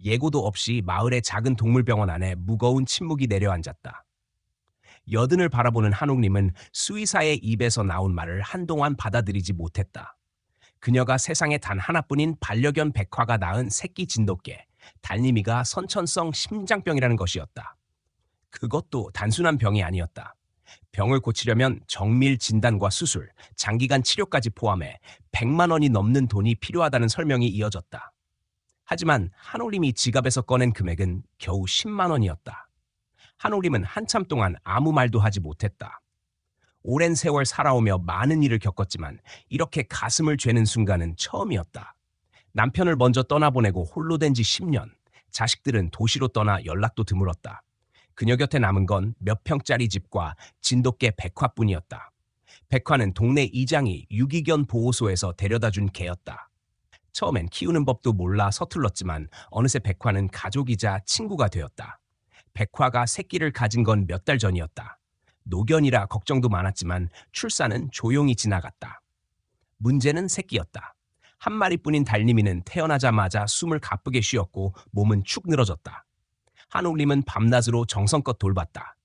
예고도 없이 마을의 작은 동물병원 안에 무거운 침묵이 내려앉았다. 여든을 바라보는 한옥님은 수의사의 입에서 나온 말을 한동안 받아들이지 못했다. 그녀가 세상에 단 하나뿐인 반려견 백화가 낳은 새끼 진돗개, 달님이가 선천성 심장병이라는 것이었다. 그것도 단순한 병이 아니었다. 병을 고치려면 정밀 진단과 수술, 장기간 치료까지 포함해 100만 원이 넘는 돈이 필요하다는 설명이 이어졌다. 하지만 한올림이 지갑에서 꺼낸 금액은 겨우 10만 원이었다. 한올림은 한참 동안 아무 말도 하지 못했다. 오랜 세월 살아오며 많은 일을 겪었지만 이렇게 가슴을 죄는 순간은 처음이었다. 남편을 먼저 떠나보내고 홀로 된 지 10년, 자식들은 도시로 떠나 연락도 드물었다. 그녀 곁에 남은 건 몇 평짜리 집과 진돗개 백화뿐이었다. 백화는 동네 이장이 유기견 보호소에서 데려다준 개였다. 처음엔 키우는 법도 몰라 서툴렀지만 어느새 백화는 가족이자 친구가 되었다. 백화가 새끼를 가진 건 몇 달 전이었다. 노견이라 걱정도 많았지만 출산은 조용히 지나갔다. 문제는 새끼였다. 한 마리뿐인 달님이는 태어나자마자 숨을 가쁘게 쉬었고 몸은 축 늘어졌다. 한올림은 밤낮으로 정성껏 돌봤다.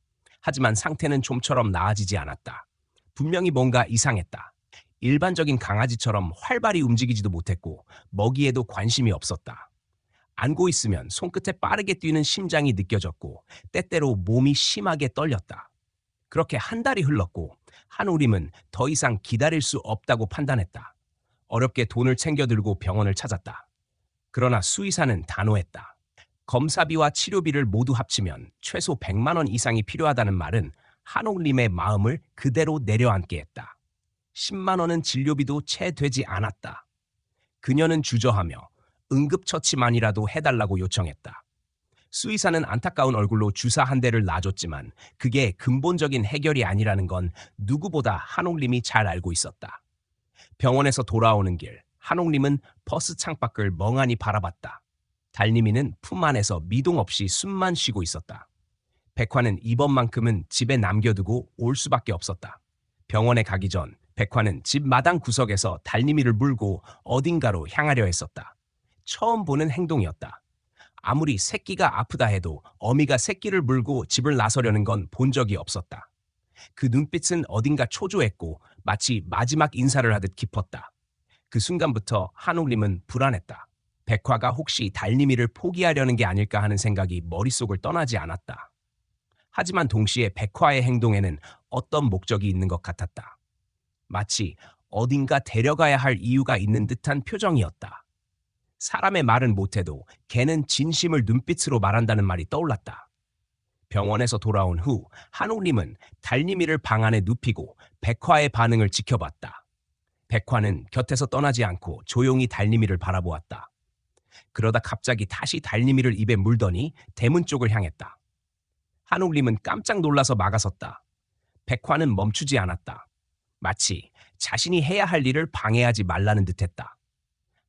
하지만 상태는 좀처럼 나아지지 않았다. 분명히 뭔가 이상했다. 일반적인 강아지처럼 활발히 움직이지도 못했고 먹이에도 관심이 없었다. 안고 있으면 손끝에 빠르게 뛰는 심장이 느껴졌고 때때로 몸이 심하게 떨렸다. 그렇게 한 달이 흘렀고 한올림은 더 이상 기다릴 수 없다고 판단했다. 어렵게 돈을 챙겨 들고 병원을 찾았다. 그러나 수의사는 단호했다. 검사비와 치료비를 모두 합치면 최소 100만 원 이상이 필요하다는 말은 한옥림의 마음을 그대로 내려앉게 했다. 10만 원은 진료비도 채 되지 않았다. 그녀는 주저하며 응급처치만이라도 해달라고 요청했다. 수의사는 안타까운 얼굴로 주사 한 대를 놔줬지만 그게 근본적인 해결이 아니라는 건 누구보다 한옥림이 잘 알고 있었다. 병원에서 돌아오는 길, 한옥림은 버스 창밖을 멍하니 바라봤다. 달님이는 품 안에서 미동 없이 숨만 쉬고 있었다. 백화는 이번만큼은 집에 남겨두고 올 수밖에 없었다. 병원에 가기 전 백화는 집 마당 구석에서 달님이를 물고 어딘가로 향하려 했었다. 처음 보는 행동이었다. 아무리 새끼가 아프다 해도 어미가 새끼를 물고 집을 나서려는 건 본 적이 없었다. 그 눈빛은 어딘가 초조했고 마치 마지막 인사를 하듯 깊었다. 그 순간부터 한옥림은 불안했다. 백화가 혹시 달님이를 포기하려는 게 아닐까 하는 생각이 머릿속을 떠나지 않았다. 하지만 동시에 백화의 행동에는 어떤 목적이 있는 것 같았다. 마치 어딘가 데려가야 할 이유가 있는 듯한 표정이었다. 사람의 말은 못해도 개는 진심을 눈빛으로 말한다는 말이 떠올랐다. 병원에서 돌아온 후 한옥림은 달님이를 방 안에 눕히고 백화의 반응을 지켜봤다. 백화는 곁에서 떠나지 않고 조용히 달님이를 바라보았다. 그러다 갑자기 다시 달님이를 입에 물더니 대문 쪽을 향했다. 한옥림은 깜짝 놀라서 막아섰다. 백화는 멈추지 않았다. 마치 자신이 해야 할 일을 방해하지 말라는 듯했다.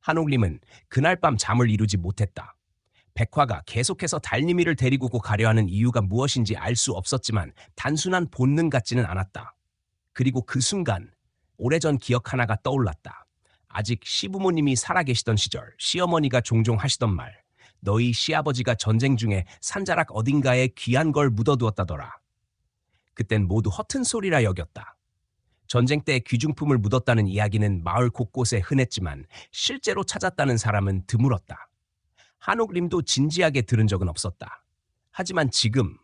한옥림은 그날 밤 잠을 이루지 못했다. 백화가 계속해서 달님이를 데리고 가려 하는 이유가 무엇인지 알 수 없었지만 단순한 본능 같지는 않았다. 그리고 그 순간 오래전 기억 하나가 떠올랐다. 아직 시부모님이 살아계시던 시절 시어머니가 종종 하시던 말. 너희 시아버지가 전쟁 중에 산자락 어딘가에 귀한 걸 묻어두었다더라. 그땐 모두 허튼 소리라 여겼다. 전쟁 때 귀중품을 묻었다는 이야기는 마을 곳곳에 흔했지만 실제로 찾았다는 사람은 드물었다. 한옥림도 진지하게 들은 적은 없었다. 하지만 지금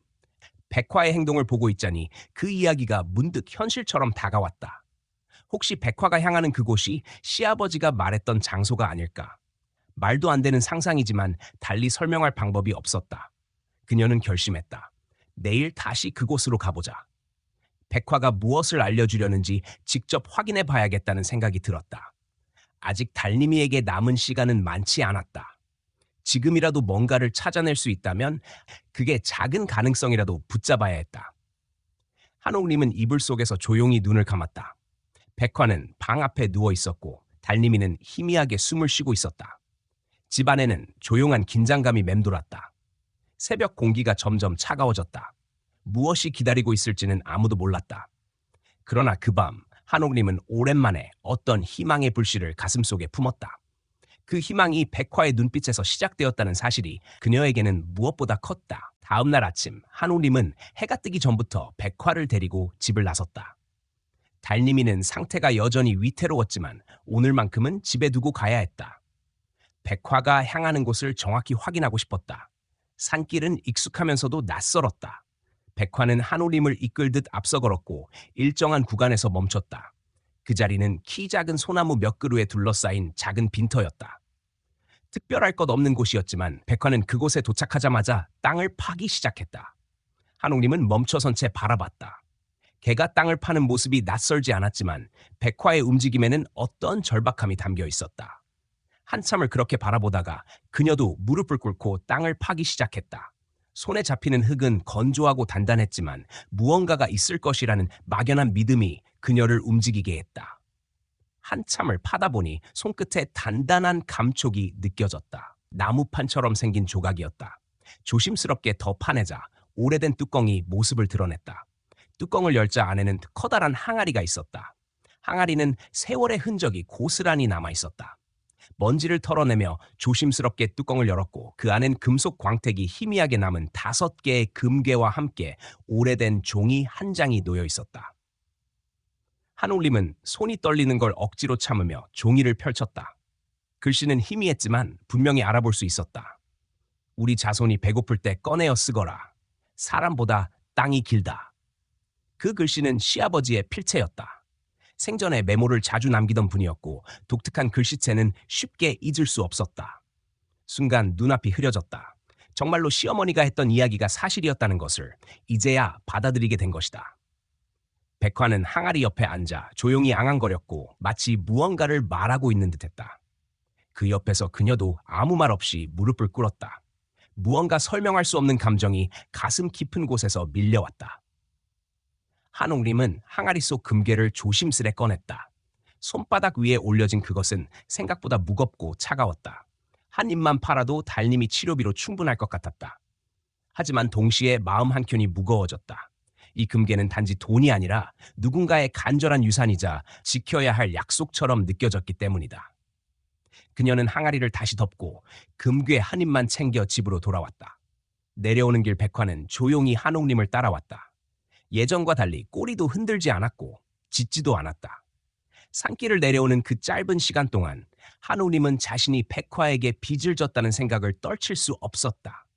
백화의 행동을 보고 있자니 그 이야기가 문득 현실처럼 다가왔다. 혹시 백화가 향하는 그곳이 시아버지가 말했던 장소가 아닐까? 말도 안 되는 상상이지만 달리 설명할 방법이 없었다. 그녀는 결심했다. 내일 다시 그곳으로 가보자. 백화가 무엇을 알려주려는지 직접 확인해 봐야겠다는 생각이 들었다. 아직 달님이에게 남은 시간은 많지 않았다. 지금이라도 뭔가를 찾아낼 수 있다면 그게 작은 가능성이라도 붙잡아야 했다. 한옥림은 이불 속에서 조용히 눈을 감았다. 백화는 방 앞에 누워 있었고 달님이는 희미하게 숨을 쉬고 있었다. 집안에는 조용한 긴장감이 맴돌았다. 새벽 공기가 점점 차가워졌다. 무엇이 기다리고 있을지는 아무도 몰랐다. 그러나 그 밤 한옥림은 오랜만에 어떤 희망의 불씨를 가슴속에 품었다. 그 희망이 백화의 눈빛에서 시작되었다는 사실이 그녀에게는 무엇보다 컸다. 다음 날 아침, 한옥님은 해가 뜨기 전부터 백화를 데리고 집을 나섰다. 달님이는 상태가 여전히 위태로웠지만 오늘만큼은 집에 두고 가야 했다. 백화가 향하는 곳을 정확히 확인하고 싶었다. 산길은 익숙하면서도 낯설었다. 백화는 한올림을 이끌듯 앞서 걸었고 일정한 구간에서 멈췄다. 그 자리는 키 작은 소나무 몇 그루에 둘러싸인 작은 빈터였다. 특별할 것 없는 곳이었지만 백화는 그곳에 도착하자마자 땅을 파기 시작했다. 한옥림은 멈춰선 채 바라봤다. 개가 땅을 파는 모습이 낯설지 않았지만 백화의 움직임에는 어떤 절박함이 담겨 있었다. 한참을 그렇게 바라보다가 그녀도 무릎을 꿇고 땅을 파기 시작했다. 손에 잡히는 흙은 건조하고 단단했지만 무언가가 있을 것이라는 막연한 믿음이 그녀를 움직이게 했다. 한참을 파다 보니 손끝에 단단한 감촉이 느껴졌다. 나무판처럼 생긴 조각이었다. 조심스럽게 더 파내자 오래된 뚜껑이 모습을 드러냈다. 뚜껑을 열자 안에는 커다란 항아리가 있었다. 항아리는 세월의 흔적이 고스란히 남아 있었다. 먼지를 털어내며 조심스럽게 뚜껑을 열었고 그 안엔 금속 광택이 희미하게 남은 5개의 금괴와 함께 오래된 종이 한 장이 놓여 있었다. 한올림은 손이 떨리는 걸 억지로 참으며 종이를 펼쳤다. 글씨는 희미했지만 분명히 알아볼 수 있었다. 우리 자손이 배고플 때 꺼내어 쓰거라. 사람보다 땅이 길다. 그 글씨는 시아버지의 필체였다. 생전에 메모를 자주 남기던 분이었고 독특한 글씨체는 쉽게 잊을 수 없었다. 순간 눈앞이 흐려졌다. 정말로 시어머니가 했던 이야기가 사실이었다는 것을 이제야 받아들이게 된 것이다. 백화는 항아리 옆에 앉아 조용히 앙앙거렸고 마치 무언가를 말하고 있는 듯했다. 그 옆에서 그녀도 아무 말 없이 무릎을 꿇었다. 무언가 설명할 수 없는 감정이 가슴 깊은 곳에서 밀려왔다. 한옥림은 항아리 속 금괴를 조심스레 꺼냈다. 손바닥 위에 올려진 그것은 생각보다 무겁고 차가웠다. 한 입만 팔아도 달님이 치료비로 충분할 것 같았다. 하지만 동시에 마음 한켠이 무거워졌다. 이 금괴는 단지 돈이 아니라 누군가의 간절한 유산이자 지켜야 할 약속처럼 느껴졌기 때문이다. 그녀는 항아리를 다시 덮고 금괴 한 입만 챙겨 집으로 돌아왔다. 내려오는 길 백화는 조용히 한옥림을 따라왔다. 예전과 달리 꼬리도 흔들지 않았고 짖지도 않았다. 산길을 내려오는 그 짧은 시간 동안 한옥림은 자신이 백화에게 빚을 졌다는 생각을 떨칠 수 없었다.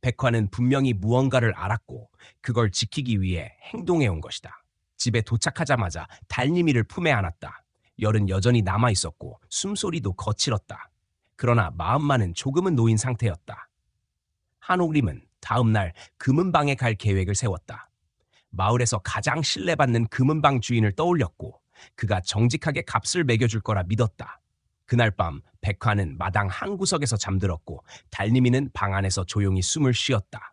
백화는 분명히 무언가를 알았고 그걸 지키기 위해 행동해온 것이다. 집에 도착하자마자 달님이를 품에 안았다. 열은 여전히 남아있었고 숨소리도 거칠었다. 그러나 마음만은 조금은 놓인 상태였다. 한옥림은 다음 날 금은방에 갈 계획을 세웠다. 마을에서 가장 신뢰받는 금은방 주인을 떠올렸고 그가 정직하게 값을 매겨줄 거라 믿었다. 그날 밤 백화는 마당 한 구석에서 잠들었고 달님이는 방 안에서 조용히 숨을 쉬었다.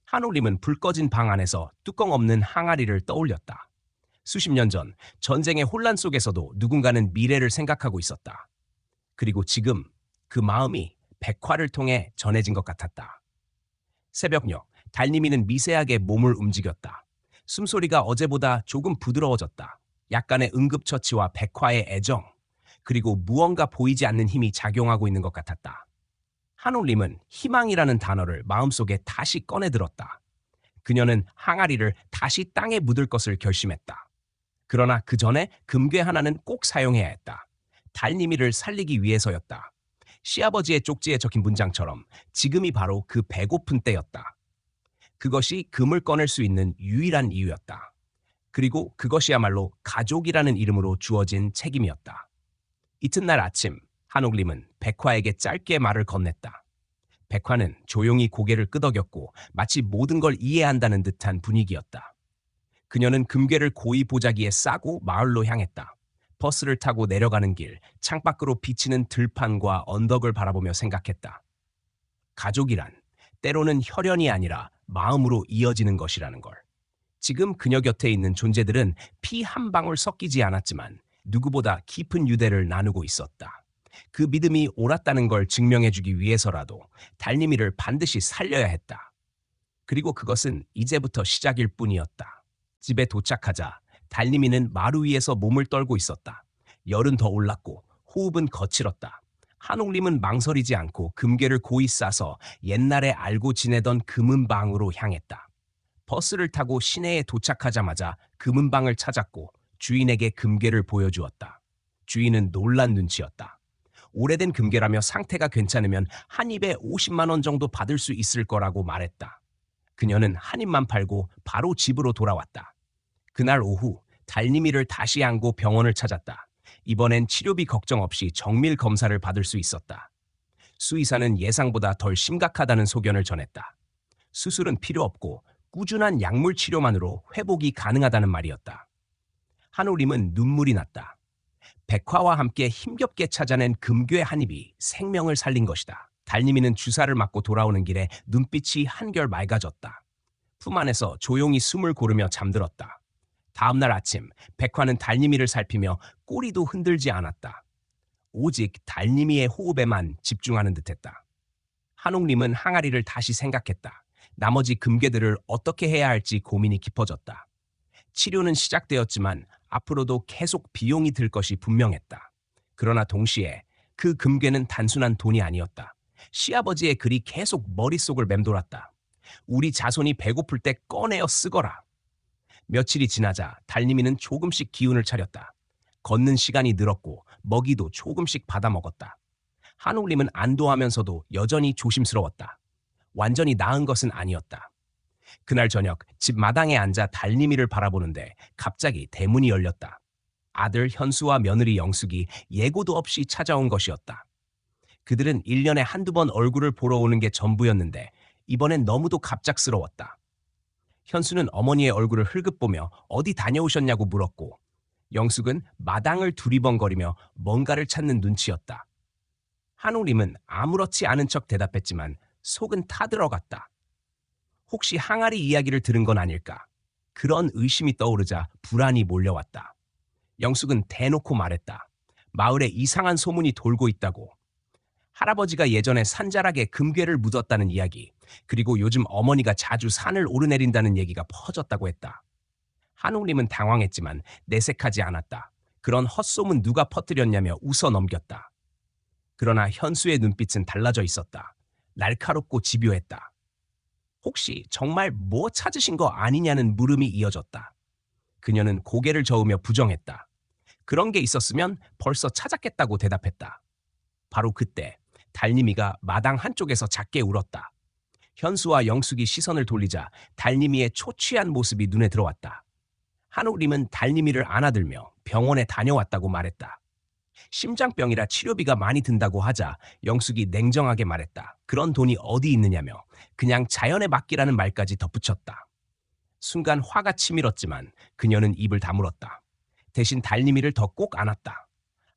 한올림은 불 꺼진 방 안에서 뚜껑 없는 항아리를 떠올렸다. 수십 년 전 전쟁의 혼란 속에서도 누군가는 미래를 생각하고 있었다. 그리고 지금 그 마음이 백화를 통해 전해진 것 같았다. 새벽녘 달님이는 미세하게 몸을 움직였다. 숨소리가 어제보다 조금 부드러워졌다. 약간의 응급처치와 백화의 애정, 그리고 무언가 보이지 않는 힘이 작용하고 있는 것 같았다. 한올림은 희망이라는 단어를 마음속에 다시 꺼내들었다. 그녀는 항아리를 다시 땅에 묻을 것을 결심했다. 그러나 그 전에 금괴 하나는 꼭 사용해야 했다. 달님이를 살리기 위해서였다. 시아버지의 쪽지에 적힌 문장처럼 지금이 바로 그 배고픈 때였다. 그것이 금을 꺼낼 수 있는 유일한 이유였다. 그리고 그것이야말로 가족이라는 이름으로 주어진 책임이었다. 이튿날 아침 한옥림은 백화에게 짧게 말을 건넸다. 백화는 조용히 고개를 끄덕였고 마치 모든 걸 이해한다는 듯한 분위기였다. 그녀는 금괴를 고이 보자기에 싸고 마을로 향했다. 버스를 타고 내려가는 길, 창밖으로 비치는 들판과 언덕을 바라보며 생각했다. 가족이란 때로는 혈연이 아니라 마음으로 이어지는 것이라는 걸. 지금 그녀 곁에 있는 존재들은 피 한 방울 섞이지 않았지만 누구보다 깊은 유대를 나누고 있었다. 그 믿음이 옳았다는 걸 증명해주기 위해서라도 달님이를 반드시 살려야 했다. 그리고 그것은 이제부터 시작일 뿐이었다. 집에 도착하자 달님이는 마루 위에서 몸을 떨고 있었다. 열은 더 올랐고 호흡은 거칠었다. 한옥림은 망설이지 않고 금괴를 고이 싸서 옛날에 알고 지내던 금은방으로 향했다. 버스를 타고 시내에 도착하자마자 금은방을 찾았고 주인에게 금괴를 보여주었다. 주인은 놀란 눈치였다. 오래된 금괴라며 상태가 괜찮으면 한 입에 50만 원 정도 받을 수 있을 거라고 말했다. 그녀는 한 입만 팔고 바로 집으로 돌아왔다. 그날 오후 달님이를 다시 안고 병원을 찾았다. 이번엔 치료비 걱정 없이 정밀 검사를 받을 수 있었다. 수의사는 예상보다 덜 심각하다는 소견을 전했다. 수술은 필요 없고 꾸준한 약물 치료만으로 회복이 가능하다는 말이었다. 한올림은 눈물이 났다. 백화와 함께 힘겹게 찾아낸 금괴 한 입이 생명을 살린 것이다. 달님이는 주사를 맞고 돌아오는 길에 눈빛이 한결 맑아졌다. 품 안에서 조용히 숨을 고르며 잠들었다. 다음날 아침 백화는 달님이를 살피며 꼬리도 흔들지 않았다. 오직 달님이의 호흡에만 집중하는 듯했다. 한옥림은 항아리를 다시 생각했다. 나머지 금괴들을 어떻게 해야 할지 고민이 깊어졌다. 치료는 시작되었지만 앞으로도 계속 비용이 들 것이 분명했다. 그러나 동시에 그 금괴는 단순한 돈이 아니었다. 시아버지의 글이 계속 머릿속을 맴돌았다. 우리 자손이 배고플 때 꺼내어 쓰거라. 며칠이 지나자 달님이는 조금씩 기운을 차렸다. 걷는 시간이 늘었고 먹이도 조금씩 받아 먹었다. 한옥림은 안도하면서도 여전히 조심스러웠다. 완전히 나은 것은 아니었다. 그날 저녁 집 마당에 앉아 달님이를 바라보는데 갑자기 대문이 열렸다. 아들 현수와 며느리 영숙이 예고도 없이 찾아온 것이었다. 그들은 1년에 한두 번 얼굴을 보러 오는 게 전부였는데 이번엔 너무도 갑작스러웠다. 현수는 어머니의 얼굴을 흘끗보며 어디 다녀오셨냐고 물었고 영숙은 마당을 두리번거리며 뭔가를 찾는 눈치였다. 한옥림은 아무렇지 않은 척 대답했지만 속은 타들어갔다. 혹시 항아리 이야기를 들은 건 아닐까? 그런 의심이 떠오르자 불안이 몰려왔다. 영숙은 대놓고 말했다. 마을에 이상한 소문이 돌고 있다고. 할아버지가 예전에 산자락에 금괴를 묻었다는 이야기, 그리고 요즘 어머니가 자주 산을 오르내린다는 얘기가 퍼졌다고 했다. 한옥림은 당황했지만 내색하지 않았다. 그런 헛소문 누가 퍼뜨렸냐며 웃어 넘겼다. 그러나 현수의 눈빛은 달라져 있었다. 날카롭고 집요했다. 혹시 정말 뭐 찾으신 거 아니냐는 물음이 이어졌다. 그녀는 고개를 저으며 부정했다. 그런 게 있었으면 벌써 찾았겠다고 대답했다. 바로 그때 달님이가 마당 한쪽에서 작게 울었다. 현수와 영숙이 시선을 돌리자 달님이의 초취한 모습이 눈에 들어왔다. 한옥림은 달님이를 안아들며 병원에 다녀왔다고 말했다. 심장병이라 치료비가 많이 든다고 하자 영숙이 냉정하게 말했다. 그런 돈이 어디 있느냐며 그냥 자연에 맡기라는 말까지 덧붙였다. 순간 화가 치밀었지만 그녀는 입을 다물었다. 대신 달님이를 더 꼭 안았다.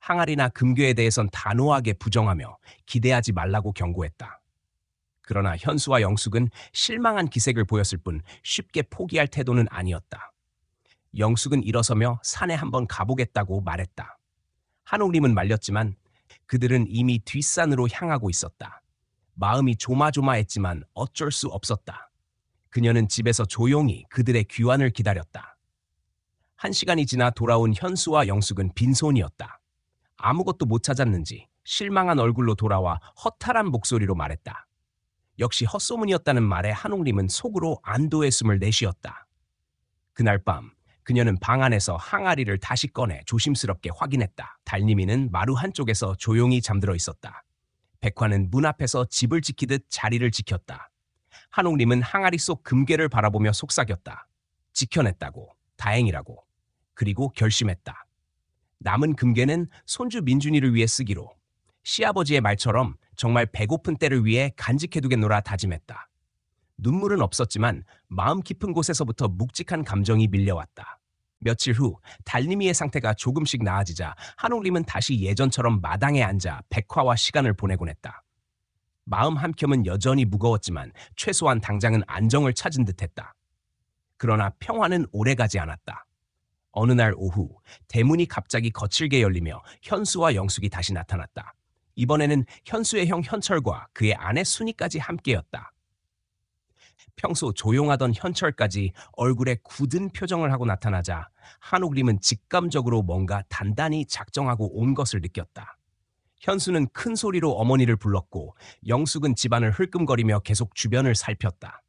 항아리나 금괴에 대해선 단호하게 부정하며 기대하지 말라고 경고했다. 그러나 현수와 영숙은 실망한 기색을 보였을 뿐 쉽게 포기할 태도는 아니었다. 영숙은 일어서며 산에 한번 가보겠다고 말했다. 한옥림은 말렸지만 그들은 이미 뒷산으로 향하고 있었다. 마음이 조마조마했지만 어쩔 수 없었다. 그녀는 집에서 조용히 그들의 귀환을 기다렸다. 1시간이 지나 돌아온 현수와 영숙은 빈손이었다. 아무것도 못 찾았는지 실망한 얼굴로 돌아와 허탈한 목소리로 말했다. 역시 헛소문이었다는 말에 한옥림은 속으로 안도의 숨을 내쉬었다. 그날 밤 그녀는 방 안에서 항아리를 다시 꺼내 조심스럽게 확인했다. 달님이는 마루 한쪽에서 조용히 잠들어 있었다. 백화는 문 앞에서 집을 지키듯 자리를 지켰다. 한옥림은 항아리 속 금괴를 바라보며 속삭였다. 지켜냈다고, 다행이라고, 그리고 결심했다. 남은 금괴는 손주 민준이를 위해 쓰기로. 시아버지의 말처럼 정말 배고픈 때를 위해 간직해두겠노라 다짐했다. 눈물은 없었지만 마음 깊은 곳에서부터 묵직한 감정이 밀려왔다. 며칠 후 달님이의 상태가 조금씩 나아지자 한옥림은 다시 예전처럼 마당에 앉아 백화와 시간을 보내곤 했다. 마음 한켠은 여전히 무거웠지만 최소한 당장은 안정을 찾은 듯했다. 그러나 평화는 오래가지 않았다. 어느 날 오후 대문이 갑자기 거칠게 열리며 현수와 영숙이 다시 나타났다. 이번에는 현수의 형 현철과 그의 아내 순이까지 함께였다. 평소 조용하던 현철까지 얼굴에 굳은 표정을 하고 나타나자 한옥림은 직감적으로 뭔가 단단히 작정하고 온 것을 느꼈다. 현수는 큰 소리로 어머니를 불렀고 영숙은 집안을 흘끔거리며 계속 주변을 살폈다.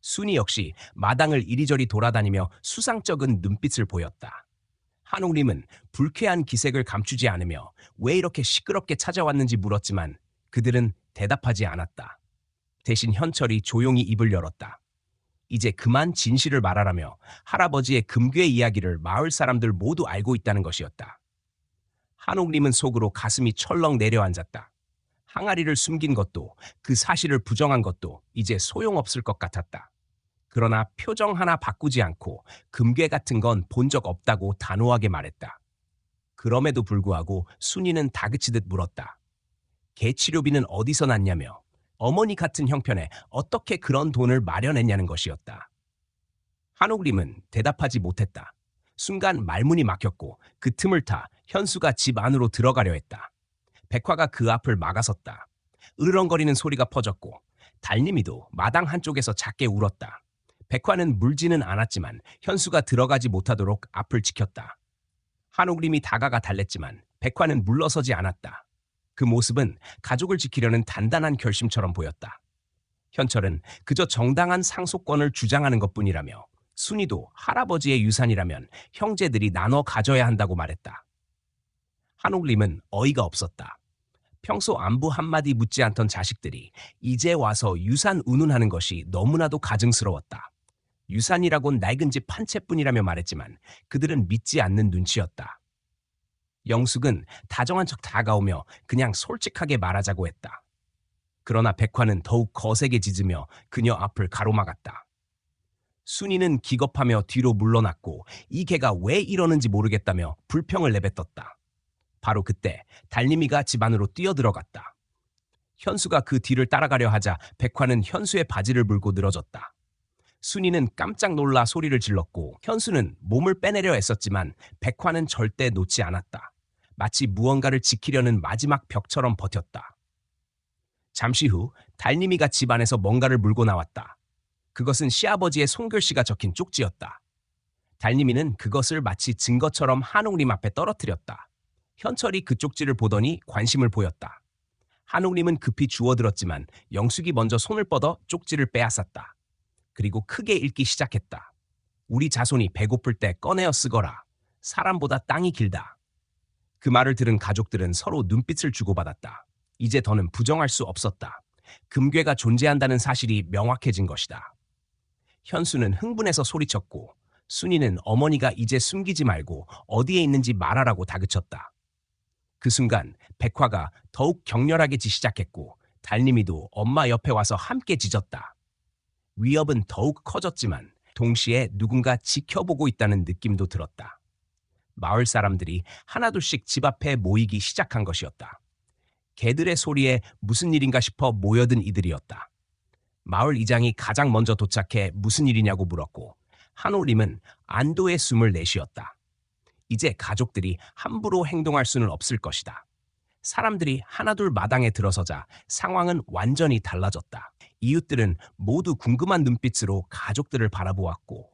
순이 역시 마당을 이리저리 돌아다니며 수상쩍은 눈빛을 보였다. 한옥림은 불쾌한 기색을 감추지 않으며 왜 이렇게 시끄럽게 찾아왔는지 물었지만 그들은 대답하지 않았다. 대신 현철이 조용히 입을 열었다. 이제 그만 진실을 말하라며 할아버지의 금괴 이야기를 마을 사람들 모두 알고 있다는 것이었다. 한옥림은 속으로 가슴이 철렁 내려앉았다. 항아리를 숨긴 것도 그 사실을 부정한 것도 이제 소용없을 것 같았다. 그러나 표정 하나 바꾸지 않고 금괴 같은 건 본 적 없다고 단호하게 말했다. 그럼에도 불구하고 순이는 다그치듯 물었다. 개치료비는 어디서 났냐며 어머니 같은 형편에 어떻게 그런 돈을 마련했냐는 것이었다. 한옥림은 대답하지 못했다. 순간 말문이 막혔고 그 틈을 타 현수가 집 안으로 들어가려 했다. 백화가 그 앞을 막아섰다. 으르렁거리는 소리가 퍼졌고 달님이도 마당 한쪽에서 작게 울었다. 백화는 물지는 않았지만 현수가 들어가지 못하도록 앞을 지켰다. 한옥림이 다가가 달랬지만 백화는 물러서지 않았다. 그 모습은 가족을 지키려는 단단한 결심처럼 보였다. 현철은 그저 정당한 상속권을 주장하는 것뿐이라며 순이도 할아버지의 유산이라면 형제들이 나눠 가져야 한다고 말했다. 한옥림은 어이가 없었다. 평소 안부 한마디 묻지 않던 자식들이 이제 와서 유산 운운하는 것이 너무나도 가증스러웠다. 유산이라곤 낡은 집 한 채뿐이라며 말했지만 그들은 믿지 않는 눈치였다. 영숙은 다정한 척 다가오며 그냥 솔직하게 말하자고 했다. 그러나 백화는 더욱 거세게 짖으며 그녀 앞을 가로막았다. 순이는 기겁하며 뒤로 물러났고 이 개가 왜 이러는지 모르겠다며 불평을 내뱉었다. 바로 그때 달님이가 집 안으로 뛰어들어갔다. 현수가 그 뒤를 따라가려 하자 백화는 현수의 바지를 물고 늘어졌다. 순이는 깜짝 놀라 소리를 질렀고 현수는 몸을 빼내려 애썼지만 백화는 절대 놓지 않았다. 마치 무언가를 지키려는 마지막 벽처럼 버텼다. 잠시 후 달님이가 집 안에서 뭔가를 물고 나왔다. 그것은 시아버지의 손글씨가 적힌 쪽지였다. 달님이는 그것을 마치 증거처럼 한옥림 앞에 떨어뜨렸다. 현철이 그 쪽지를 보더니 관심을 보였다. 한옥림은 급히 주워들었지만 영숙이 먼저 손을 뻗어 쪽지를 빼앗았다. 그리고 크게 읽기 시작했다. 우리 자손이 배고플 때 꺼내어 쓰거라. 사람보다 땅이 길다. 그 말을 들은 가족들은 서로 눈빛을 주고받았다. 이제 더는 부정할 수 없었다. 금괴가 존재한다는 사실이 명확해진 것이다. 현수는 흥분해서 소리쳤고 순이는 어머니가 이제 숨기지 말고 어디에 있는지 말하라고 다그쳤다. 그 순간 백화가 더욱 격렬하게 시작했고 달님이도 엄마 옆에 와서 함께 짖었다. 위협은 더욱 커졌지만 동시에 누군가 지켜보고 있다는 느낌도 들었다. 마을 사람들이 하나둘씩 집 앞에 모이기 시작한 것이었다. 개들의 소리에 무슨 일인가 싶어 모여든 이들이었다. 마을 이장이 가장 먼저 도착해 무슨 일이냐고 물었고 한옥림은 안도의 숨을 내쉬었다. 이제 가족들이 함부로 행동할 수는 없을 것이다. 사람들이 하나둘 마당에 들어서자 상황은 완전히 달라졌다. 이웃들은 모두 궁금한 눈빛으로 가족들을 바라보았고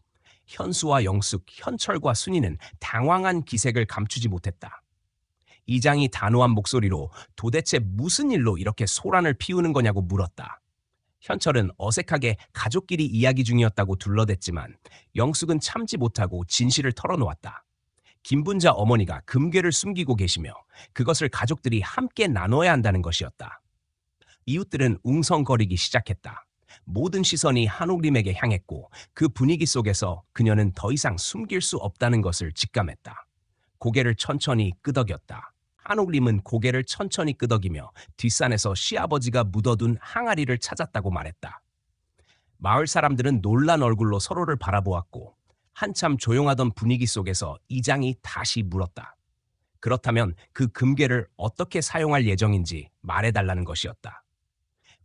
현수와 영숙, 현철과 순이는 당황한 기색을 감추지 못했다. 이장이 단호한 목소리로 도대체 무슨 일로 이렇게 소란을 피우는 거냐고 물었다. 현철은 어색하게 가족끼리 이야기 중이었다고 둘러댔지만 영숙은 참지 못하고 진실을 털어놓았다. 김분자 어머니가 금괴를 숨기고 계시며 그것을 가족들이 함께 나눠야 한다는 것이었다. 이웃들은 웅성거리기 시작했다. 모든 시선이 한옥림에게 향했고 그 분위기 속에서 그녀는 더 이상 숨길 수 없다는 것을 직감했다. 고개를 천천히 끄덕였다. 한옥림은 고개를 천천히 끄덕이며 뒷산에서 시아버지가 묻어둔 항아리를 찾았다고 말했다. 마을 사람들은 놀란 얼굴로 서로를 바라보았고 한참 조용하던 분위기 속에서 이장이 다시 물었다. 그렇다면 그 금괴를 어떻게 사용할 예정인지 말해달라는 것이었다.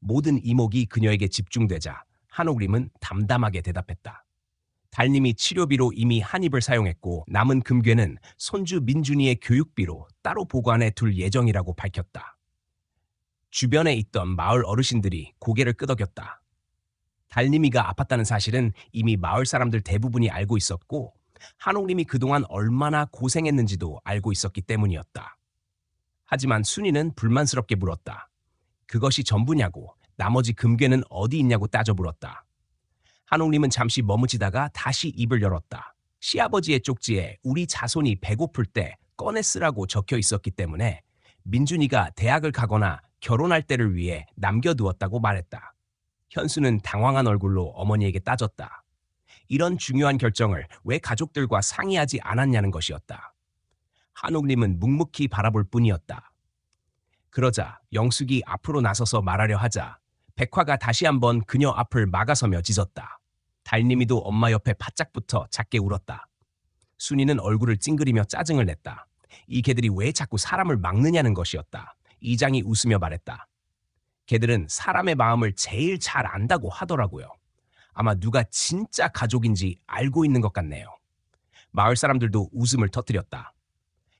모든 이목이 그녀에게 집중되자 한옥림은 담담하게 대답했다. 달님이 치료비로 이미 한 입을 사용했고 남은 금괴는 손주 민준이의 교육비로 따로 보관해 둘 예정이라고 밝혔다. 주변에 있던 마을 어르신들이 고개를 끄덕였다. 달님이가 아팠다는 사실은 이미 마을 사람들 대부분이 알고 있었고 한옥림이 그동안 얼마나 고생했는지도 알고 있었기 때문이었다. 하지만 순이는 불만스럽게 물었다. 그것이 전부냐고, 나머지 금괴는 어디 있냐고 따져 물었다. 한옥님은 잠시 머무지다가 다시 입을 열었다. 시아버지의 쪽지에 우리 자손이 배고플 때 꺼내 쓰라고 적혀 있었기 때문에 민준이가 대학을 가거나 결혼할 때를 위해 남겨두었다고 말했다. 현수는 당황한 얼굴로 어머니에게 따졌다. 이런 중요한 결정을 왜 가족들과 상의하지 않았냐는 것이었다. 한옥님은 묵묵히 바라볼 뿐이었다. 그러자 영숙이 앞으로 나서서 말하려 하자 백화가 다시 한번 그녀 앞을 막아서며 짖었다. 달님이도 엄마 옆에 바짝 붙어 작게 울었다. 순이는 얼굴을 찡그리며 짜증을 냈다. 이 개들이 왜 자꾸 사람을 막느냐는 것이었다. 이장이 웃으며 말했다. 개들은 사람의 마음을 제일 잘 안다고 하더라고요. 아마 누가 진짜 가족인지 알고 있는 것 같네요. 마을 사람들도 웃음을 터뜨렸다.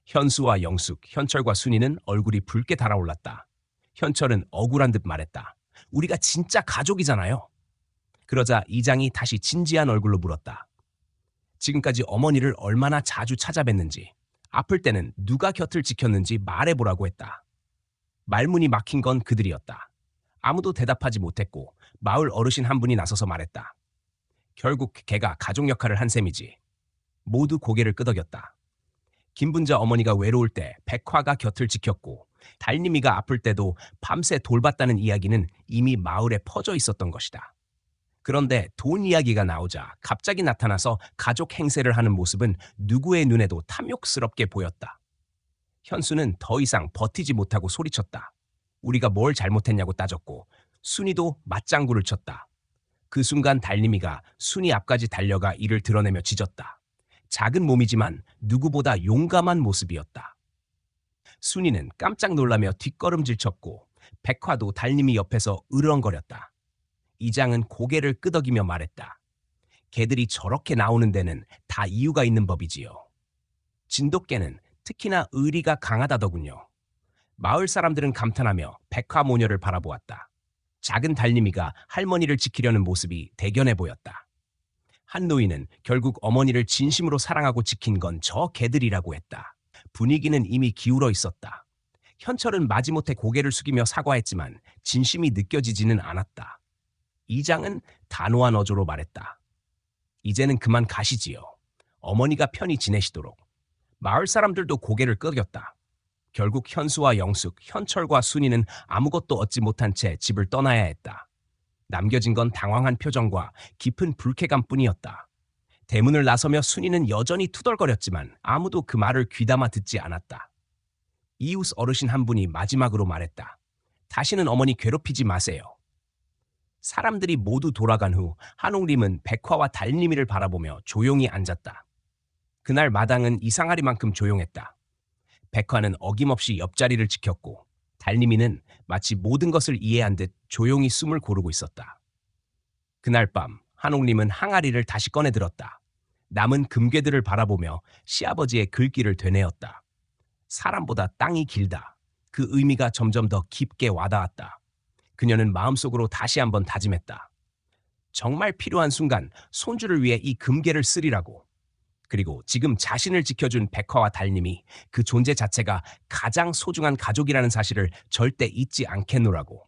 현수와 영숙, 현철과 순이는 얼굴이 붉게 달아올랐다. 현철은 억울한 듯 말했다. 우리가 진짜 가족이잖아요. 그러자 이장이 다시 진지한 얼굴로 물었다. 지금까지 어머니를 얼마나 자주 찾아뵀는지, 아플 때는 누가 곁을 지켰는지 말해보라고 했다. 말문이 막힌 건 그들이었다. 아무도 대답하지 못했고 마을 어르신 한 분이 나서서 말했다. 결국 걔가 가족 역할을 한 셈이지. 모두 고개를 끄덕였다. 김분자 어머니가 외로울 때 백화가 곁을 지켰고 달님이가 아플 때도 밤새 돌봤다는 이야기는 이미 마을에 퍼져 있었던 것이다. 그런데 돈 이야기가 나오자 갑자기 나타나서 가족 행세를 하는 모습은 누구의 눈에도 탐욕스럽게 보였다. 현수는 더 이상 버티지 못하고 소리쳤다. 우리가 뭘 잘못했냐고 따졌고 순이도 맞장구를 쳤다. 그 순간 달님이가 순이 앞까지 달려가 이를 드러내며 짖었다. 작은 몸이지만 누구보다 용감한 모습이었다. 순이는 깜짝 놀라며 뒷걸음질 쳤고 백화도 달님이 옆에서 으르렁거렸다. 이장은 고개를 끄덕이며 말했다. 개들이 저렇게 나오는 데는 다 이유가 있는 법이지요. 진돗개는 특히나 의리가 강하다더군요. 마을 사람들은 감탄하며 백화 모녀를 바라보았다. 작은 달님이가 할머니를 지키려는 모습이 대견해 보였다. 한 노인은 결국 어머니를 진심으로 사랑하고 지킨 건 저 개들이라고 했다. 분위기는 이미 기울어 있었다. 현철은 마지못해 고개를 숙이며 사과했지만 진심이 느껴지지는 않았다. 이장은 단호한 어조로 말했다. 이제는 그만 가시지요. 어머니가 편히 지내시도록. 마을 사람들도 고개를 끄덕였다. 결국 현수와 영숙, 현철과 순이는 아무것도 얻지 못한 채 집을 떠나야 했다. 남겨진 건 당황한 표정과 깊은 불쾌감뿐이었다. 대문을 나서며 순이는 여전히 투덜거렸지만 아무도 그 말을 귀담아 듣지 않았다. 이웃 어르신 한 분이 마지막으로 말했다. 다시는 어머니 괴롭히지 마세요. 사람들이 모두 돌아간 후 한옥림은 백화와 달님이를 바라보며 조용히 앉았다. 그날 마당은 이상하리만큼 조용했다. 백화는 어김없이 옆자리를 지켰고 달님이는 마치 모든 것을 이해한 듯 조용히 숨을 고르고 있었다. 그날 밤 한옥림은 항아리를 다시 꺼내들었다. 남은 금괴들을 바라보며 시아버지의 글귀를 되뇌었다. 사람보다 땅이 길다. 그 의미가 점점 더 깊게 와닿았다. 그녀는 마음속으로 다시 한번 다짐했다. 정말 필요한 순간 손주를 위해 이 금괴를 쓰리라고. 그리고 지금 자신을 지켜준 백화와 달님이 그 존재 자체가 가장 소중한 가족이라는 사실을 절대 잊지 않겠노라고.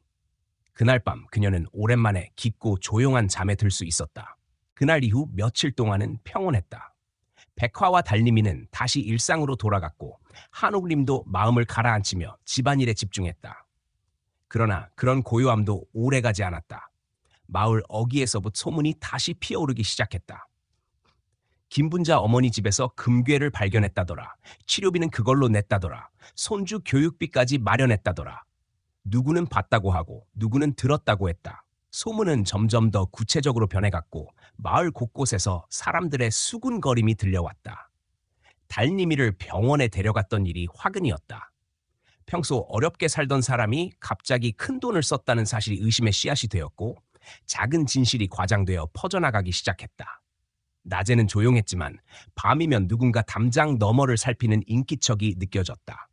그날 밤 그녀는 오랜만에 깊고 조용한 잠에 들 수 있었다. 그날 이후 며칠 동안은 평온했다. 백화와 달님이는 다시 일상으로 돌아갔고 한옥림도 마음을 가라앉히며 집안일에 집중했다. 그러나 그런 고요함도 오래가지 않았다. 마을 어귀에서부터 소문이 다시 피어오르기 시작했다. 김분자 어머니 집에서 금괴를 발견했다더라. 치료비는 그걸로 냈다더라. 손주 교육비까지 마련했다더라. 누구는 봤다고 하고 누구는 들었다고 했다. 소문은 점점 더 구체적으로 변해갔고 마을 곳곳에서 사람들의 수군거림이 들려왔다. 달님이를 병원에 데려갔던 일이 화근이었다. 평소 어렵게 살던 사람이 갑자기 큰 돈을 썼다는 사실이 의심의 씨앗이 되었고 작은 진실이 과장되어 퍼져나가기 시작했다. 낮에는 조용했지만 밤이면 누군가 담장 너머를 살피는 인기척이 느껴졌다.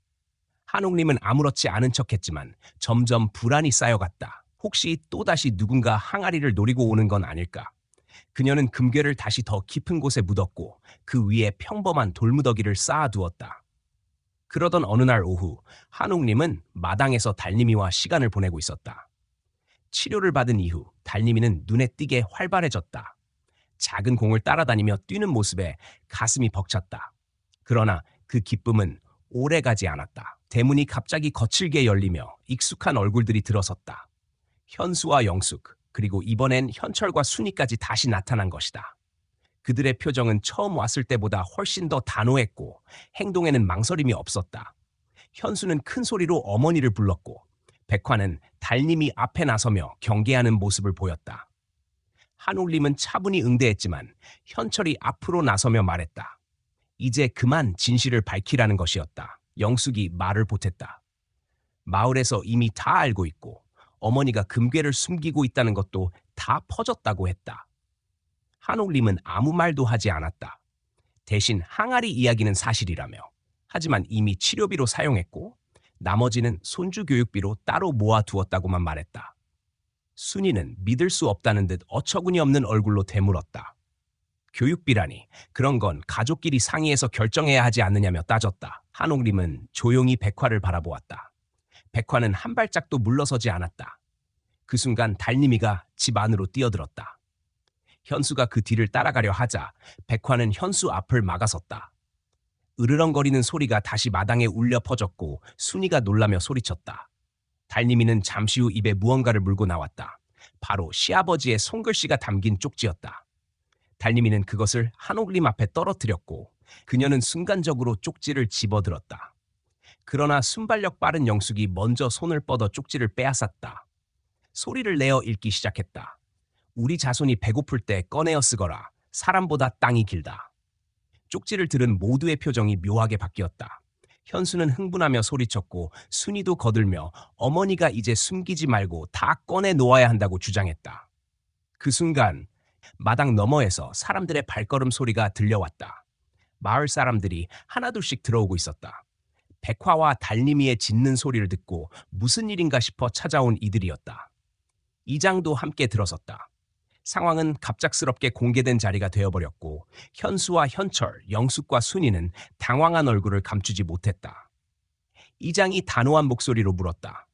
한옥림은 아무렇지 않은 척했지만 점점 불안이 쌓여갔다. 혹시 또다시 누군가 항아리를 노리고 오는 건 아닐까? 그녀는 금괴를 다시 더 깊은 곳에 묻었고 그 위에 평범한 돌무더기를 쌓아두었다. 그러던 어느 날 오후 한옥님은 마당에서 달님이와 시간을 보내고 있었다. 치료를 받은 이후 달님이는 눈에 띄게 활발해졌다. 작은 공을 따라다니며 뛰는 모습에 가슴이 벅찼다. 그러나 그 기쁨은 오래가지 않았다. 대문이 갑자기 거칠게 열리며 익숙한 얼굴들이 들어섰다. 현수와 영숙, 그리고 이번엔 현철과 순이까지 다시 나타난 것이다. 그들의 표정은 처음 왔을 때보다 훨씬 더 단호했고 행동에는 망설임이 없었다. 현수는 큰 소리로 어머니를 불렀고 백화는 달님이 앞에 나서며 경계하는 모습을 보였다. 한올림은 차분히 응대했지만 현철이 앞으로 나서며 말했다. 이제 그만 진실을 밝히라는 것이었다. 영숙이 말을 보탰다. 마을에서 이미 다 알고 있고 어머니가 금괴를 숨기고 있다는 것도 다 퍼졌다고 했다. 한옥림은 아무 말도 하지 않았다. 대신 항아리 이야기는 사실이라며. 하지만 이미 치료비로 사용했고 나머지는 손주 교육비로 따로 모아두었다고만 말했다. 순이는 믿을 수 없다는 듯 어처구니 없는 얼굴로 되물었다. 교육비라니 그런 건 가족끼리 상의해서 결정해야 하지 않느냐며 따졌다. 한옥림은 조용히 백화를 바라보았다. 백화는 한 발짝도 물러서지 않았다. 그 순간 달님이가 집 안으로 뛰어들었다. 현수가 그 뒤를 따라가려 하자 백화는 현수 앞을 막아섰다. 으르렁거리는 소리가 다시 마당에 울려 퍼졌고 순이가 놀라며 소리쳤다. 달님이는 잠시 후 입에 무언가를 물고 나왔다. 바로 시아버지의 손글씨가 담긴 쪽지였다. 달님이는 그것을 한옥림 앞에 떨어뜨렸고 그녀는 순간적으로 쪽지를 집어들었다. 그러나 순발력 빠른 영숙이 먼저 손을 뻗어 쪽지를 빼앗았다. 소리를 내어 읽기 시작했다. 우리 자손이 배고플 때 꺼내어 쓰거라. 사람보다 땅이 길다. 쪽지를 들은 모두의 표정이 묘하게 바뀌었다. 현수는 흥분하며 소리쳤고 순이도 거들며 어머니가 이제 숨기지 말고 다 꺼내 놓아야 한다고 주장했다. 그 순간 마당 너머에서 사람들의 발걸음 소리가 들려왔다. 마을 사람들이 하나둘씩 들어오고 있었다. 백화와 달님이의 짖는 소리를 듣고 무슨 일인가 싶어 찾아온 이들이었다. 이장도 함께 들어섰다. 상황은 갑작스럽게 공개된 자리가 되어버렸고 현수와 현철, 영숙과 순이는 당황한 얼굴을 감추지 못했다. 이장이 단호한 목소리로 물었다.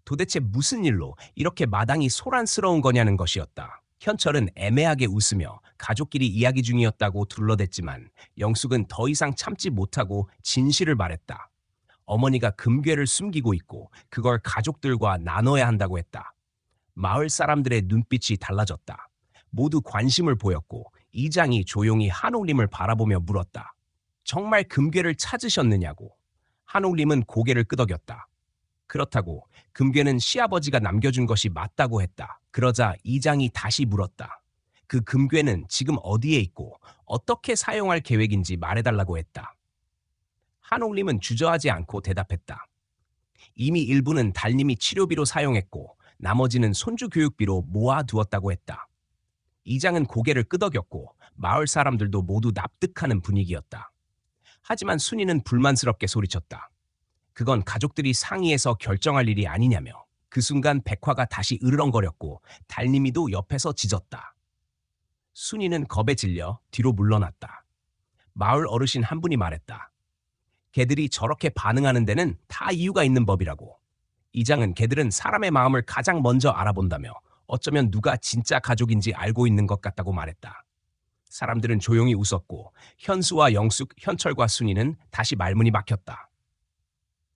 도대체 무슨 일로 이렇게 마당이 소란스러운 거냐는 것이었다. 현철은 애매하게 웃으며 가족끼리 이야기 중이었다고 둘러댔지만 영숙은 더 이상 참지 못하고 진실을 말했다. 어머니가 금괴를 숨기고 있고 그걸 가족들과 나눠야 한다고 했다. 마을 사람들의 눈빛이 달라졌다. 모두 관심을 보였고 이장이 조용히 한옥림을 바라보며 물었다. 정말 금괴를 찾으셨느냐고. 한옥림은 고개를 끄덕였다. 그렇다고 금괴는 시아버지가 남겨준 것이 맞다고 했다. 그러자 이장이 다시 물었다. 그 금괴는 지금 어디에 있고 어떻게 사용할 계획인지 말해달라고 했다. 한옥림은 주저하지 않고 대답했다. 이미 일부는 달님이 치료비로 사용했고 나머지는 손주 교육비로 모아두었다고 했다. 이장은 고개를 끄덕였고 마을 사람들도 모두 납득하는 분위기였다. 하지만 순이는 불만스럽게 소리쳤다. 그건 가족들이 상의해서 결정할 일이 아니냐며. 그 순간 백화가 다시 으르렁거렸고 달님이도 옆에서 짖었다. 순이는 겁에 질려 뒤로 물러났다. 마을 어르신 한 분이 말했다. 개들이 저렇게 반응하는 데는 다 이유가 있는 법이라고. 이장은 개들은 사람의 마음을 가장 먼저 알아본다며 어쩌면 누가 진짜 가족인지 알고 있는 것 같다고 말했다. 사람들은 조용히 웃었고 현수와 영숙, 현철과 순이는 다시 말문이 막혔다.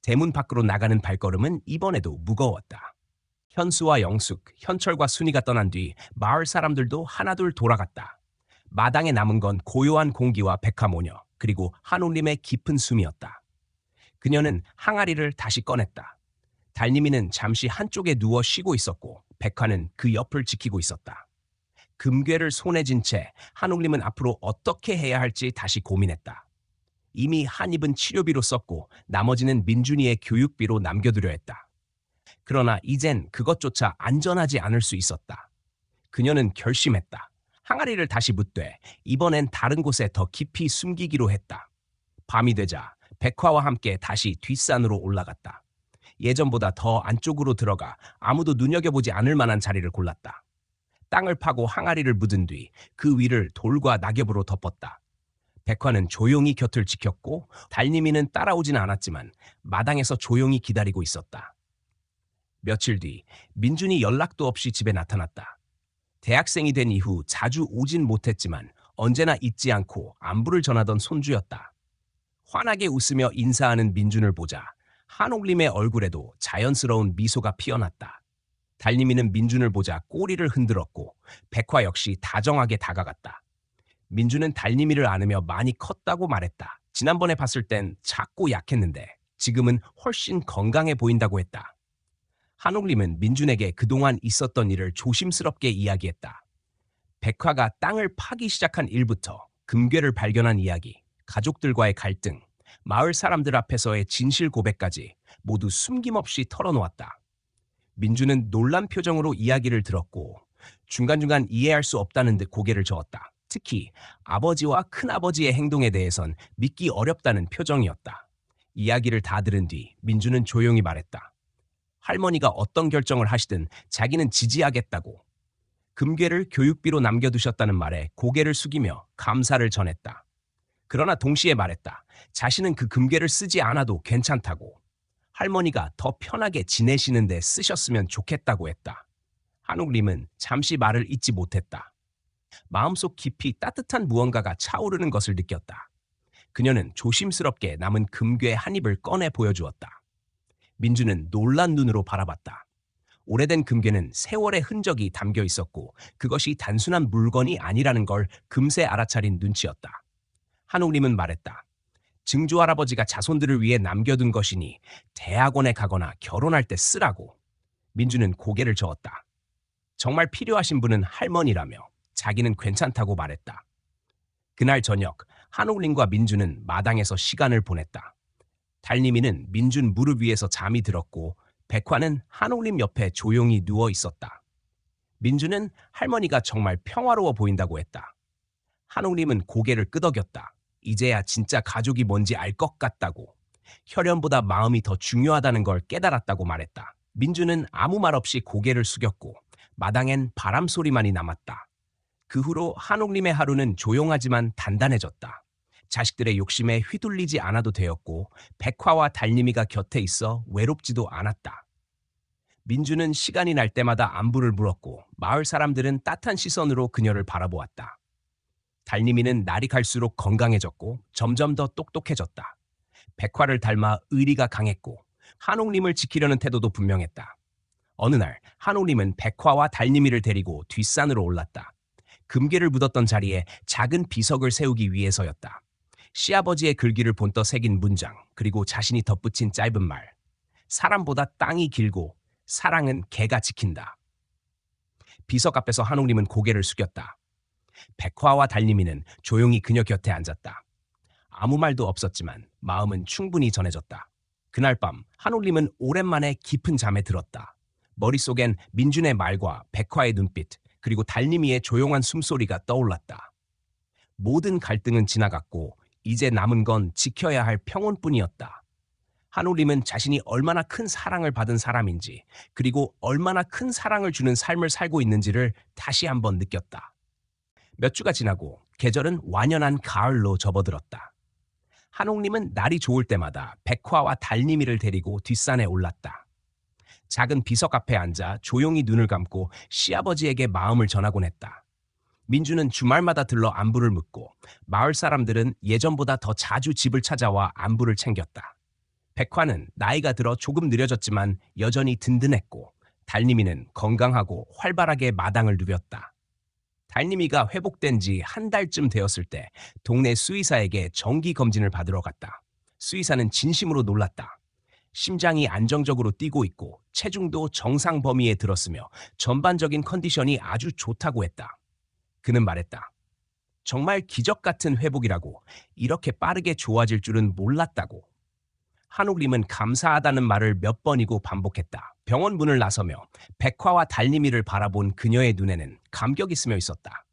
대문 밖으로 나가는 발걸음은 이번에도 무거웠다. 현수와 영숙, 현철과 순이가 떠난 뒤 마을 사람들도 하나둘 돌아갔다. 마당에 남은 건 고요한 공기와 백화모녀, 그리고 한올림의 깊은 숨이었다. 그녀는 항아리를 다시 꺼냈다. 달님이는 잠시 한쪽에 누워 쉬고 있었고 백화는 그 옆을 지키고 있었다. 금괴를 손에 쥔 채 한올림은 앞으로 어떻게 해야 할지 다시 고민했다. 이미 한 입은 치료비로 썼고 나머지는 민준이의 교육비로 남겨두려 했다. 그러나 이젠 그것조차 안전하지 않을 수 있었다. 그녀는 결심했다. 항아리를 다시 묻되 이번엔 다른 곳에 더 깊이 숨기기로 했다. 밤이 되자 백화와 함께 다시 뒷산으로 올라갔다. 예전보다 더 안쪽으로 들어가 아무도 눈여겨보지 않을 만한 자리를 골랐다. 땅을 파고 항아리를 묻은 뒤 그 위를 돌과 낙엽으로 덮었다. 백화는 조용히 곁을 지켰고 달님이는 따라오진 않았지만 마당에서 조용히 기다리고 있었다. 며칠 뒤 민준이 연락도 없이 집에 나타났다. 대학생이 된 이후 자주 오진 못했지만 언제나 잊지 않고 안부를 전하던 손주였다. 환하게 웃으며 인사하는 민준을 보자 한옥림의 얼굴에도 자연스러운 미소가 피어났다. 달님이는 민준을 보자 꼬리를 흔들었고 백화 역시 다정하게 다가갔다. 민준은 달님이를 안으며 많이 컸다고 말했다. 지난번에 봤을 땐 작고 약했는데 지금은 훨씬 건강해 보인다고 했다. 한옥림은 민준에게 그동안 있었던 일을 조심스럽게 이야기했다. 백화가 땅을 파기 시작한 일부터 금괴를 발견한 이야기, 가족들과의 갈등, 마을 사람들 앞에서의 진실 고백까지 모두 숨김없이 털어놓았다. 민준은 놀란 표정으로 이야기를 들었고 중간중간 이해할 수 없다는 듯 고개를 저었다. 특히 아버지와 큰아버지의 행동에 대해선 믿기 어렵다는 표정이었다. 이야기를 다 들은 뒤 민준은 조용히 말했다. 할머니가 어떤 결정을 하시든 자기는 지지하겠다고. 금괴를 교육비로 남겨두셨다는 말에 고개를 숙이며 감사를 전했다. 그러나 동시에 말했다. 자신은 그 금괴를 쓰지 않아도 괜찮다고. 할머니가 더 편하게 지내시는데 쓰셨으면 좋겠다고 했다. 한옥림은 잠시 말을 잇지 못했다. 마음속 깊이 따뜻한 무언가가 차오르는 것을 느꼈다. 그녀는 조심스럽게 남은 금괴 한 입을 꺼내 보여주었다. 민주는 놀란 눈으로 바라봤다. 오래된 금괴는 세월의 흔적이 담겨 있었고 그것이 단순한 물건이 아니라는 걸 금세 알아차린 눈치였다. 한옥림은 말했다. 증조할아버지가 자손들을 위해 남겨둔 것이니 대학원에 가거나 결혼할 때 쓰라고. 민주는 고개를 저었다. 정말 필요하신 분은 할머니라며 자기는 괜찮다고 말했다. 그날 저녁 한옥림과 민주는 마당에서 시간을 보냈다. 달님이는 민준 무릎 위에서 잠이 들었고 백화는 한옥림 옆에 조용히 누워 있었다. 민주는 할머니가 정말 평화로워 보인다고 했다. 한옥림은 고개를 끄덕였다. 이제야 진짜 가족이 뭔지 알 것 같다고. 혈연보다 마음이 더 중요하다는 걸 깨달았다고 말했다. 민주는 아무 말 없이 고개를 숙였고 마당엔 바람 소리만이 남았다. 그 후로 한옥림의 하루는 조용하지만 단단해졌다. 자식들의 욕심에 휘둘리지 않아도 되었고 백화와 달님이가 곁에 있어 외롭지도 않았다. 민주는 시간이 날 때마다 안부를 물었고 마을 사람들은 따뜻한 시선으로 그녀를 바라보았다. 달님이는 날이 갈수록 건강해졌고 점점 더 똑똑해졌다. 백화를 닮아 의리가 강했고 한옥림을 지키려는 태도도 분명했다. 어느 날 한옥림은 백화와 달님이를 데리고 뒷산으로 올랐다. 금괴를 묻었던 자리에 작은 비석을 세우기 위해서였다. 시아버지의 글귀를 본떠 새긴 문장, 그리고 자신이 덧붙인 짧은 말. 사람보다 땅이 길고 사랑은 개가 지킨다. 비석 앞에서 한옥림은 고개를 숙였다. 백화와 달님이는 조용히 그녀 곁에 앉았다. 아무 말도 없었지만 마음은 충분히 전해졌다. 그날 밤 한옥림은 오랜만에 깊은 잠에 들었다. 머릿속엔 민준의 말과 백화의 눈빛, 그리고 달님이의 조용한 숨소리가 떠올랐다. 모든 갈등은 지나갔고 이제 남은 건 지켜야 할 평온뿐이었다. 한옥림은 자신이 얼마나 큰 사랑을 받은 사람인지, 그리고 얼마나 큰 사랑을 주는 삶을 살고 있는지를 다시 한번 느꼈다. 몇 주가 지나고 계절은 완연한 가을로 접어들었다. 한옥림은 날이 좋을 때마다 백화와 달님이를 데리고 뒷산에 올랐다. 작은 비석 앞에 앉아 조용히 눈을 감고 시아버지에게 마음을 전하곤 했다. 민주는 주말마다 들러 안부를 묻고 마을 사람들은 예전보다 더 자주 집을 찾아와 안부를 챙겼다. 백화는 나이가 들어 조금 느려졌지만 여전히 든든했고 달님이는 건강하고 활발하게 마당을 누볐다. 달님이가 회복된 지 한 달쯤 되었을 때 동네 수의사에게 정기 검진을 받으러 갔다. 수의사는 진심으로 놀랐다. 심장이 안정적으로 뛰고 있고 체중도 정상 범위에 들었으며 전반적인 컨디션이 아주 좋다고 했다. 그는 말했다. 정말 기적 같은 회복이라고, 이렇게 빠르게 좋아질 줄은 몰랐다고. 한옥림은 감사하다는 말을 몇 번이고 반복했다. 병원 문을 나서며 백화와 달님이를 바라본 그녀의 눈에는 감격이 스며 있었다.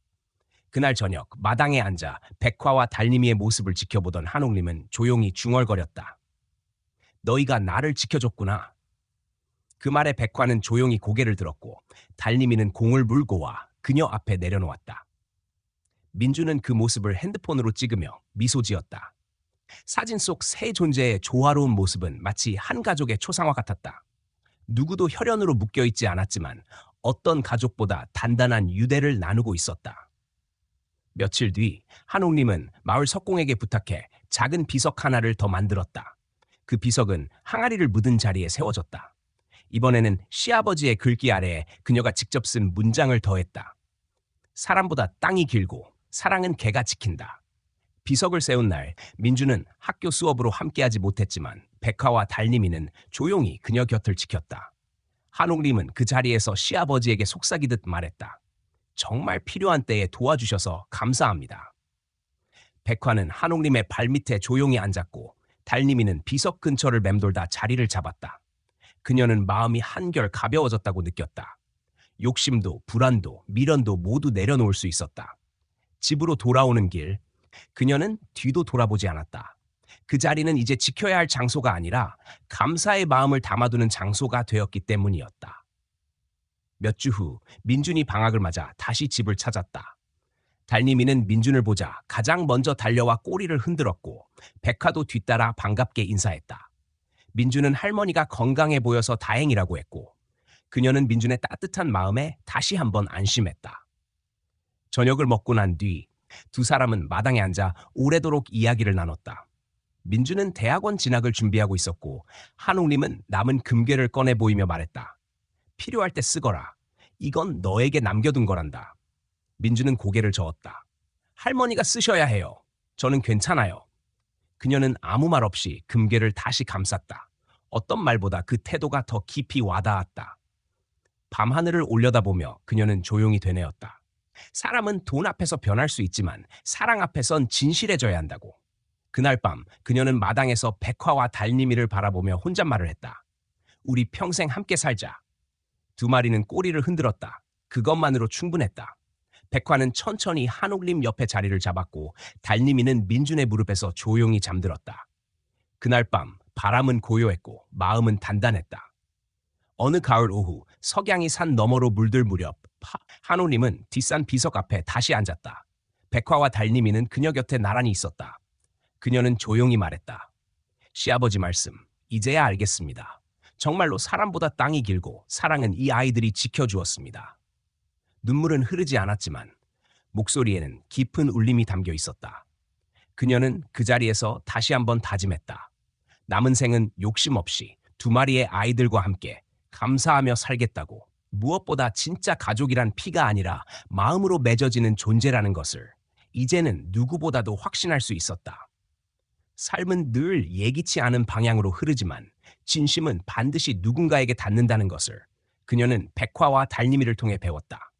그날 저녁 마당에 앉아 백화와 달님이의 모습을 지켜보던 한옥림은 조용히 중얼거렸다. 너희가 나를 지켜줬구나. 그 말에 백화는 조용히 고개를 들었고 달님이는 공을 물고 와 그녀 앞에 내려놓았다. 민주는 그 모습을 핸드폰으로 찍으며 미소 지었다. 사진 속 세 존재의 조화로운 모습은 마치 한 가족의 초상화 같았다. 누구도 혈연으로 묶여있지 않았지만 어떤 가족보다 단단한 유대를 나누고 있었다. 며칠 뒤 한옥님은 마을 석공에게 부탁해 작은 비석 하나를 더 만들었다. 그 비석은 항아리를 묻은 자리에 세워졌다. 이번에는 시아버지의 글귀 아래에 그녀가 직접 쓴 문장을 더했다. 사람보다 땅이 길고 사랑은 개가 지킨다. 비석을 세운 날 민주는 학교 수업으로 함께하지 못했지만 백화와 달님이는 조용히 그녀 곁을 지켰다. 한옥님은 그 자리에서 시아버지에게 속삭이듯 말했다. 정말 필요한 때에 도와주셔서 감사합니다. 백화는 한옥님의 발밑에 조용히 앉았고 달님이는 비석 근처를 맴돌다 자리를 잡았다. 그녀는 마음이 한결 가벼워졌다고 느꼈다. 욕심도 불안도 미련도 모두 내려놓을 수 있었다. 집으로 돌아오는 길, 그녀는 뒤도 돌아보지 않았다. 그 자리는 이제 지켜야 할 장소가 아니라 감사의 마음을 담아두는 장소가 되었기 때문이었다. 몇 주 후 민준이 방학을 맞아 다시 집을 찾았다. 달님이는 민준을 보자 가장 먼저 달려와 꼬리를 흔들었고 백화도 뒤따라 반갑게 인사했다. 민준은 할머니가 건강해 보여서 다행이라고 했고 그녀는 민준의 따뜻한 마음에 다시 한번 안심했다. 저녁을 먹고 난 뒤 두 사람은 마당에 앉아 오래도록 이야기를 나눴다. 민준은 대학원 진학을 준비하고 있었고 한옥님은 남은 금괴를 꺼내 보이며 말했다. 필요할 때 쓰거라. 이건 너에게 남겨둔 거란다. 민준은 고개를 저었다. 할머니가 쓰셔야 해요. 저는 괜찮아요. 그녀는 아무 말 없이 금괴를 다시 감쌌다. 어떤 말보다 그 태도가 더 깊이 와닿았다. 밤하늘을 올려다보며 그녀는 조용히 되뇌었다. 사람은 돈 앞에서 변할 수 있지만 사랑 앞에선 진실해져야 한다고. 그날 밤 그녀는 마당에서 백화와 달님이를 바라보며 혼잣말을 했다. 우리 평생 함께 살자. 두 마리는 꼬리를 흔들었다. 그것만으로 충분했다. 백화는 천천히 한옥님 옆에 자리를 잡았고 달님이는 민준의 무릎에서 조용히 잠들었다. 그날 밤 바람은 고요했고 마음은 단단했다. 어느 가을 오후 석양이 산 너머로 물들 무렵 한옥님은 뒷산 비석 앞에 다시 앉았다. 백화와 달님이는 그녀 곁에 나란히 있었다. 그녀는 조용히 말했다. 시아버지 말씀, 이제야 알겠습니다. 정말로 사람보다 땅이 길고 사랑은 이 아이들이 지켜주었습니다. 눈물은 흐르지 않았지만 목소리에는 깊은 울림이 담겨 있었다. 그녀는 그 자리에서 다시 한번 다짐했다. 남은 생은 욕심 없이 두 마리의 아이들과 함께 감사하며 살겠다고. 무엇보다 진짜 가족이란 피가 아니라 마음으로 맺어지는 존재라는 것을 이제는 누구보다도 확신할 수 있었다. 삶은 늘 예기치 않은 방향으로 흐르지만 진심은 반드시 누군가에게 닿는다는 것을 그녀는 백화와 달님이를 통해 배웠다.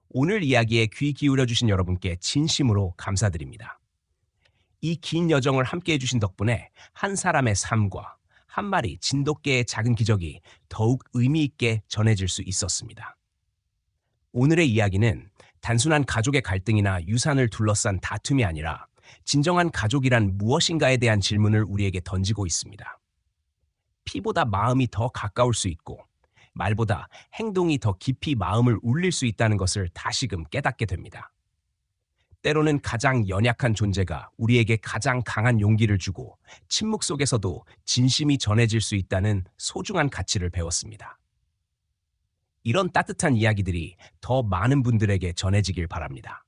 오늘 이야기에 귀 기울여 주신 여러분께 진심으로 감사드립니다. 이 긴 여정을 함께해 주신 덕분에 한 사람의 삶과 한 마리 진돗개의 작은 기적이 더욱 의미 있게 전해질 수 있었습니다. 오늘의 이야기는 단순한 가족의 갈등이나 유산을 둘러싼 다툼이 아니라 진정한 가족이란 무엇인가에 대한 질문을 우리에게 던지고 있습니다. 피보다 마음이 더 가까울 수 있고 말보다 행동이 더 깊이 마음을 울릴 수 있다는 것을 다시금 깨닫게 됩니다. 때로는 가장 연약한 존재가 우리에게 가장 강한 용기를 주고 침묵 속에서도 진심이 전해질 수 있다는 소중한 가치를 배웠습니다. 이런 따뜻한 이야기들이 더 많은 분들에게 전해지길 바랍니다.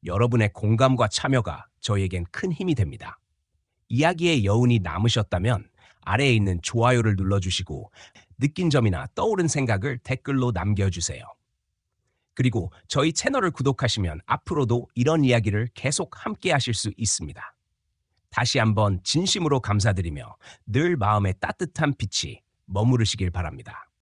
여러분의 공감과 참여가 저희에겐 큰 힘이 됩니다. 이야기의 여운이 남으셨다면 아래에 있는 좋아요를 눌러주시고 느낀 점이나 떠오른 생각을 댓글로 남겨주세요. 그리고 저희 채널을 구독하시면 앞으로도 이런 이야기를 계속 함께 하실 수 있습니다. 다시 한번 진심으로 감사드리며 늘 마음에 따뜻한 빛이 머무르시길 바랍니다.